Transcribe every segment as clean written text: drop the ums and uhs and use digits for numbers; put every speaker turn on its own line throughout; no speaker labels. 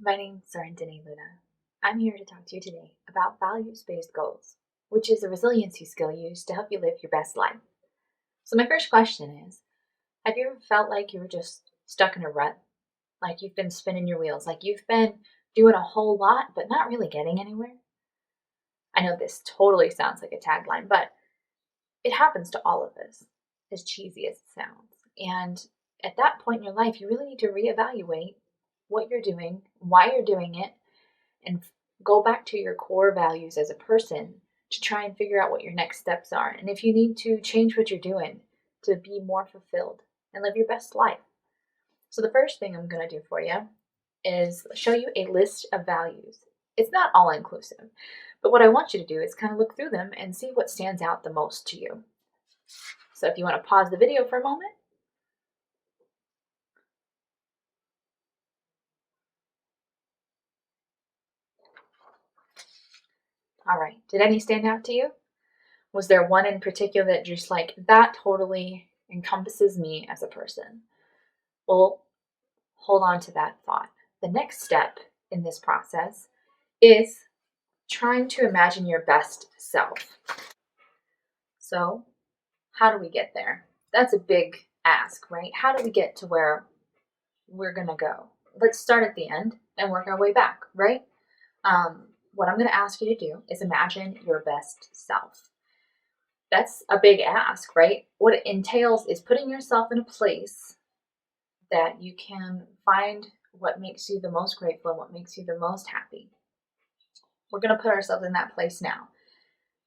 My name's Denae Luna. I'm here to talk to you today about values-based goals, which is a resiliency skill used to help you live your best life. So my first question is, have you ever felt like you were just stuck in a rut? Like you've been spinning your wheels, like you've been doing a whole lot but not really getting anywhere? I know this totally sounds like a tagline, but it happens to all of us, as cheesy as it sounds. And at that point in your life, you really need to reevaluate what you're doing, why you're doing it, and go back to your core values as a person to try and figure out what your next steps are. And if you need to change what you're doing to be more fulfilled and live your best life. So, the first thing I'm going to do for you is show you a list of values. It's not all inclusive, but what I want you to do is kind of look through them and see what stands out the most to you. So, if you want to pause the video for a moment. All right, did any stand out to you? Was there one in particular that just like, that totally encompasses me as a person? Well, hold on to that thought. The next step in this process is trying to imagine your best self. So, how do we get there? That's a big ask, right? How do we get to where we're going to go? Let's start at the end and work our way back, right? What I'm going to ask you to do is imagine your best self. That's a big ask, right? What it entails is putting yourself in a place that you can find what makes you the most grateful and what makes you the most happy. We're going to put ourselves in that place now.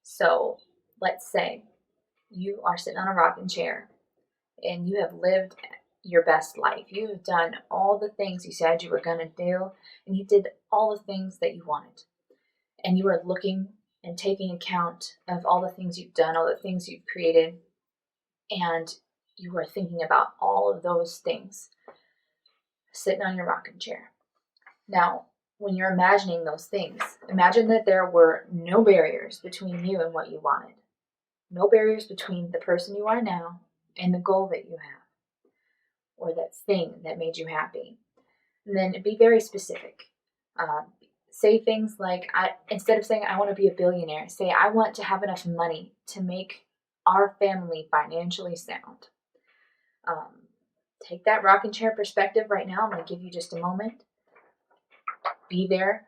So let's say you are sitting on a rocking chair and you have lived your best life. You have done all the things you said you were going to do, and you did all the things that you wanted. And you are looking and taking account of all the things you've done, all the things you've created, and you are thinking about all of those things sitting on your rocking chair. Now, when you're imagining those things, imagine that there were no barriers between you and what you wanted. No barriers between the person you are now and the goal that you have, or that thing that made you happy. And then be very specific. Say things like, instead of saying I want to be a billionaire, say I want to have enough money to make our family financially sound. Take that rocking chair perspective right now. I'm going to give you just a moment. Be there.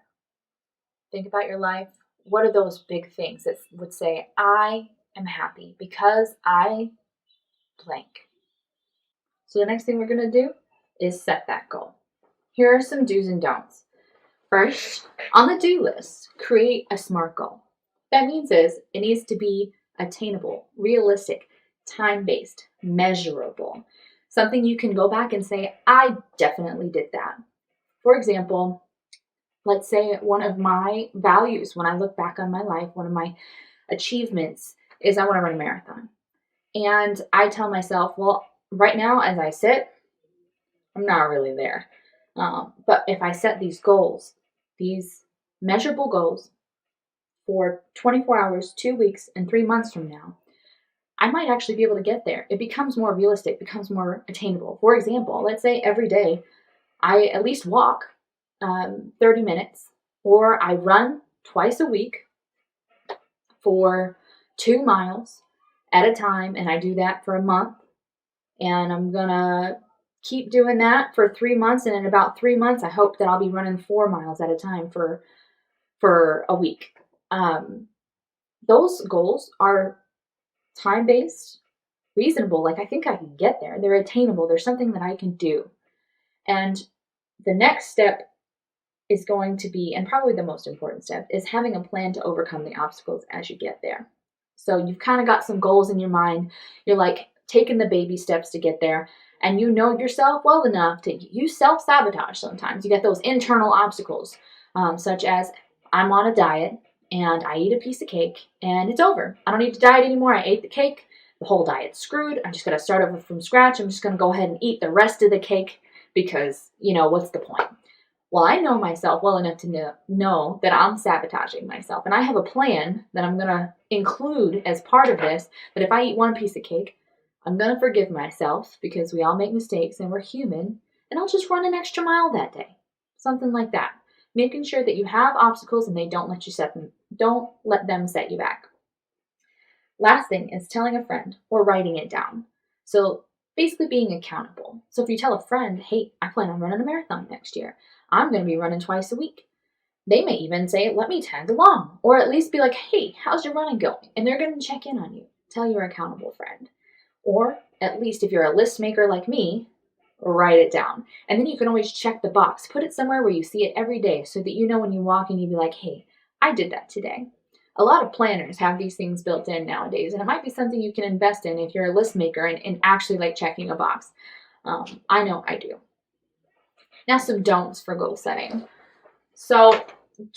Think about your life. What are those big things that would say, I am happy because I blank? So the next thing we're going to do is set that goal. Here are some do's and don'ts. First, on the do list, create a SMART goal. That means it needs to be attainable, realistic, time-based, measurable. Something you can go back and say, I definitely did that. For example, let's say one of my values when I look back on my life, one of my achievements is I want to run a marathon. And I tell myself, well, right now as I sit, I'm not really there. But if I set these goals, these measurable goals for 24 hours, 2 weeks, and 3 months from now, I might actually be able to get there. It becomes more realistic, becomes more attainable. For example, let's say every day I at least walk 30 minutes, or I run twice a week for 2 miles at a time, and I do that for a month, and I'm gonna keep doing that for 3 months, and in about 3 months, I hope that I'll be running 4 miles at a time for a week. Those goals are time-based, reasonable. Like, I think I can get there. They're attainable. There's something that I can do. And the next step is going to be, and probably the most important step, is having a plan to overcome the obstacles as you get there. So you've kind of got some goals in your mind. You're like taking the baby steps to get there. And you know yourself well enough to, you self-sabotage sometimes. You get those internal obstacles, such as I'm on a diet and I eat a piece of cake and it's over. I don't need to diet anymore. I ate the cake. The whole diet's screwed. I'm just going to start over from scratch. I'm just going to go ahead and eat the rest of the cake because, what's the point? Well, I know myself well enough to know that I'm sabotaging myself. And I have a plan that I'm going to include as part of this, that if I eat one piece of cake, I'm going to forgive myself because we all make mistakes and we're human, and I'll just run an extra mile that day. something like that. Making sure that you have obstacles and they don't let them set you back. Last thing is telling a friend or writing it down. So basically being accountable. So if you tell a friend, hey, I plan on running a marathon next year. I'm going to be running twice a week. They may even say, let me tag along, or at least be like, hey, how's your running going? And they're going to check in on you. Tell your accountable friend. Or at least if you're a list maker like me, write it down. And then you can always check the box. Put it somewhere where you see it every day so that you know when you walk and you be like, hey, I did that today. A lot of planners have these things built in nowadays, and it might be something you can invest in if you're a list maker and actually like checking a box. I know I do. Now some don'ts for goal setting. So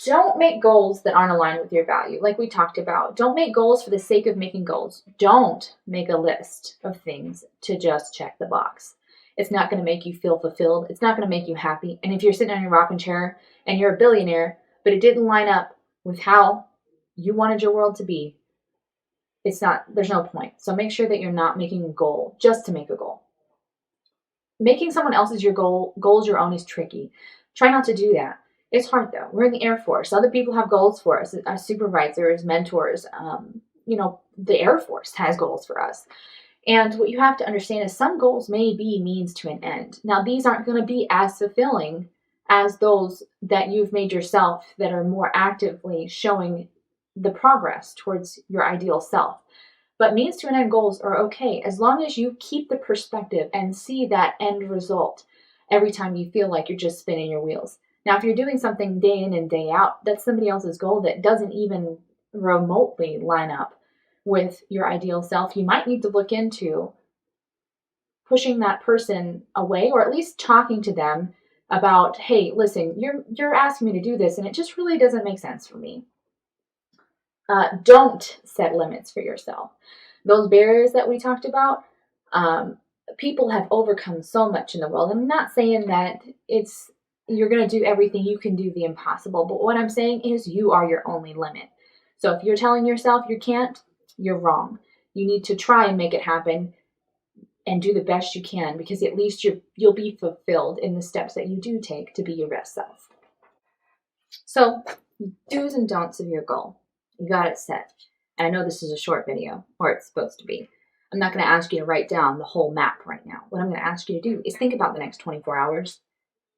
don't make goals that aren't aligned with your value. Like we talked about, don't make goals for the sake of making goals. Don't make a list of things to just check the box. It's not going to make you feel fulfilled. It's not going to make you happy. And if you're sitting on your rocking chair and you're a billionaire, but it didn't line up with how you wanted your world to be, there's no point. So make sure that you're not making a goal just to make a goal. Making someone else's goals your own is tricky. Try not to do that. It's hard though. We're in the Air Force. Other people have goals for us, our supervisors, mentors. The Air Force has goals for us. And what you have to understand is some goals may be means to an end. Now, these aren't going to be as fulfilling as those that you've made yourself that are more actively showing the progress towards your ideal self. But means to an end goals are okay as long as you keep the perspective and see that end result every time you feel like you're just spinning your wheels. Now, if you're doing something day in and day out, that's somebody else's goal that doesn't even remotely line up with your ideal self. You might need to look into pushing that person away, or at least talking to them about, hey, listen, you're asking me to do this, and it just really doesn't make sense for me. Don't set limits for yourself. Those barriers that we talked about, people have overcome so much in the world. I'm not saying that you're going to do everything. You can do the impossible. But what I'm saying is you are your only limit. So if you're telling yourself you can't, you're wrong. You need to try and make it happen and do the best you can, because at least you'll be fulfilled in the steps that you do take to be your best self. So do's and don'ts of your goal. You got it set. And I know this is a short video, or it's supposed to be. I'm not going to ask you to write down the whole map right now. What I'm going to ask you to do is think about the next 24 hours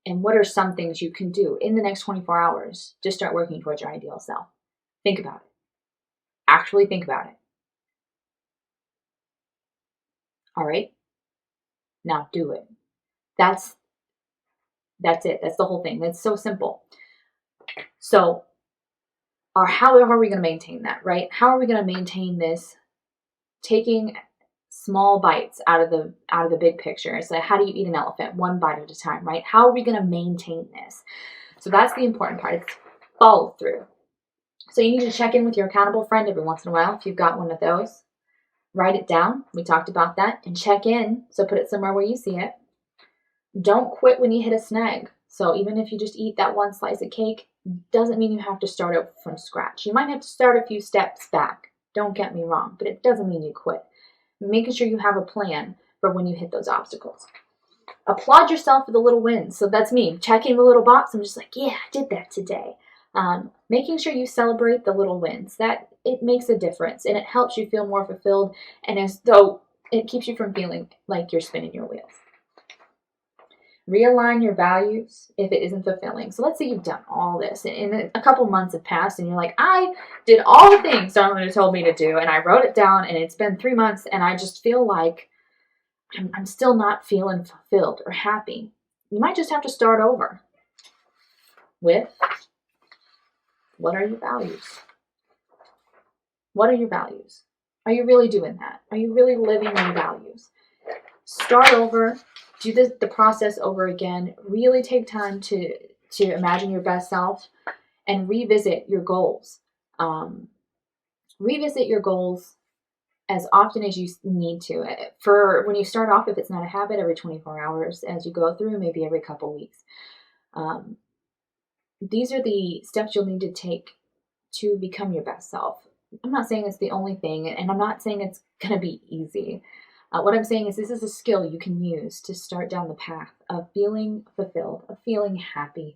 and what are some things you can do in the next 24 hours to start working towards your ideal self. Think about it. Actually think about it. All right? Now do it. That's it. That's the whole thing. That's so simple. So, how are we going to maintain that, right? How are we going to maintain this taking small bites out of the big picture? So how do you eat an elephant? One bite at a time, right? How are we going to maintain this? So that's the important part. It's follow through. So you need to check in with your accountable friend every once in a while if you've got one of those. Write it down. We talked about that. And check in. So put it somewhere where you see it. Don't quit when you hit a snag. So even if you just eat that one slice of cake, doesn't mean you have to start over from scratch. You might have to start a few steps back. Don't get me wrong, but it doesn't mean you quit. Making sure you have a plan for when you hit those obstacles. Applaud yourself for the little wins. So that's me checking the little box. I'm just like, yeah, I did that today. Making sure you celebrate the little wins. That it makes a difference and it helps you feel more fulfilled, and as though it keeps you from feeling like you're spinning your wheels. Realign your values if it isn't fulfilling. So let's say you've done all this and a couple months have passed and you're like, I did all the things Darlene told me to do and I wrote it down and it's been 3 months and I just feel like I'm still not feeling fulfilled or happy. You might just have to start over with, what are your values? What are your values? Are you really doing that? Are you really living your values? Start over. Do the process over again. Really take time to imagine your best self and revisit your goals. Revisit your goals as often as you need to. For when you start off, if it's not a habit, every 24 hours. As you go through, maybe every couple weeks. These are the steps you'll need to take to become your best self. I'm not saying it's the only thing, and I'm not saying it's going to be easy. What I'm saying is this is a skill you can use to start down the path of feeling fulfilled, of feeling happy,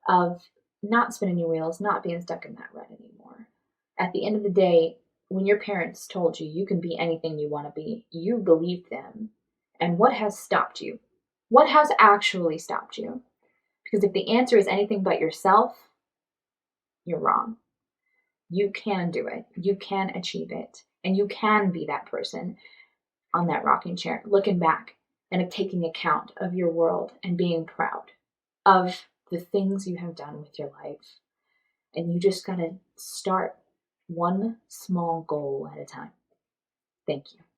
of not spinning your wheels, not being stuck in that rut anymore. At the end of the day, when your parents told you you can be anything you want to be, you believed them. And what has stopped you? What has actually stopped you? Because if the answer is anything but yourself, you're wrong. You can do it. You can achieve it. And you can be that person on that rocking chair, looking back and taking account of your world and being proud of the things you have done with your life. And you just got to start one small goal at a time. Thank you.